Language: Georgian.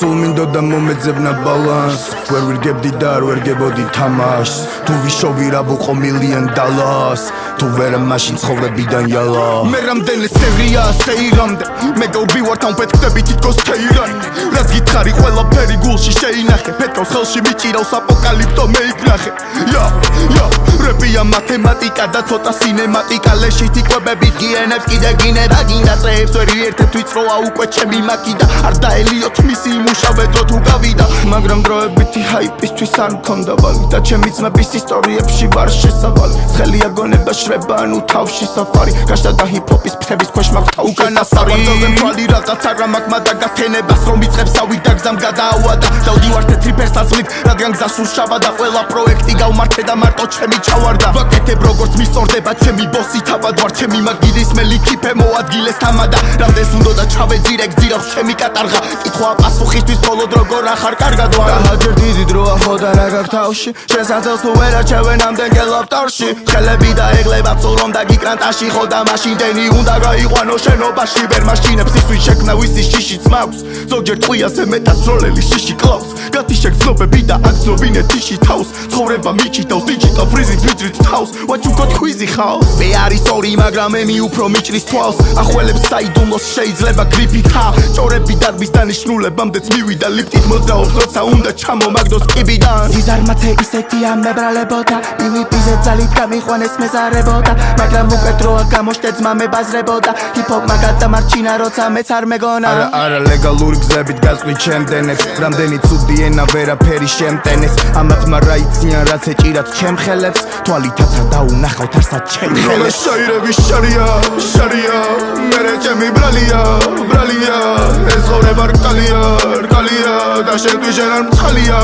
სულ მინდოდა მომეძებნა ბალანს ვერ ვირგებდი და არ ვერგებოდი თამაშს თუ ვიშოვი რა ვუყო $1,000,000 თუ ვერა მაშინ ცხოვრებიდან იალა მე რამდენი სერია სეირამდე მე გავბივარ თან პეთქდები თითქოს თეირანი რაც გითხარი ყველაფერი გულში შეინახე პეთქავს ხელში მიჭირავს აპოკალიფტო მე იქნახე რეპია მათემატიკა და ცოტა სინემატიკა ლეშით იკვებები გიენებს კიდე გინება გინდა წეებს ვერ ერთად ვიწროა უკვე ჩემი მაკიდა არ დაელიოთ მისი იმუშავე დრო თუ გავიდა მაგრამ დროებითი ჰაიპისთვის არ მქონდა ვალი და ჩემი ძმების ისტორიებში ვარ შესავალი ცხელია გონება შრება ანუ თავში საფარი გაშდა და ჰიპ-ჰოპის ფრთების ქვეშ მაქვს უკანასარი თვალი რაღაც არა მაქვს მადა გათენებას რომ იწყებს ავი და გზამ გადაავადა დავდივარ თეთრი ფერსაცლით რადგან გზა სულ შავა და ყველა პროექტი გავმართე და მარტო ჩემი ჩავარდა ვაკეთებ როგორც მისწორდება ჩემი ბოსი თავად ვარ ჩემი მაგიდის მე ლიქიფე მოადგილეს თამადა რამდენს უნდა და ჩავეძირე გძირავს ჩემი კატარღა კითხვა პასუხისთვის მხოლოდ როგორ ახარ კარგად ვარ რაჯერ დიდი დროა ხო და რა გაქვს თავში შენს ანძელს თუ ვერ აჩევენ ამდენ გელავ ტარში ხელები და ეგლება წულ რომ დაგიკრანტაში ხო და მაშინდენი უნდა გაიყვანო შენობაში ვერ მაშინებს ის ვის შექმნა ვისი შიშიც მაქვს ზოგჯერ ტყვიაზე მეტასროლელი შიში კლავს გათიშე გზნობები და აგზნობინე თიში თავს ცხოვრება მიჩიტავს digital freezing ვიჭრით თავს what you got quizy ხავს მე არის ორი მაგრამ ემი უფრო მიჭრის თვალს ახველებს საიდუმლოს შეიძლება გრიფიქა ჭორები დარბის დანიშნულებამდეც მივიდა ლიფტით მოძრაობს როცა უნდა ჩამომაგდოს კიბიდან ზიზარმაცე ისეთია მებრალებოდა პივიპიზე ძალით გამიყვანეს მეზარებოდა მაგრამ უკვე დროა გამოშტე ძმა მებაზრებოდა ჰიპ-ჰოპმა გადამარჩინა როცა მეც არ მეგონა არა ლეგალური გზებით გასვით ჩემდენებს რამდენი ცუდი ენა ვერაფერი შემტენეს ამათმა რა იციან რაც ეჭირათ ჩემ ხელებს თვალითაცა დაუნახავთ არსად ჩემ ხელებს შაირები შარია მერე ჩემი ბრალია ეს ცხოვრება რკალია და შენ თუ შენ არ მცალია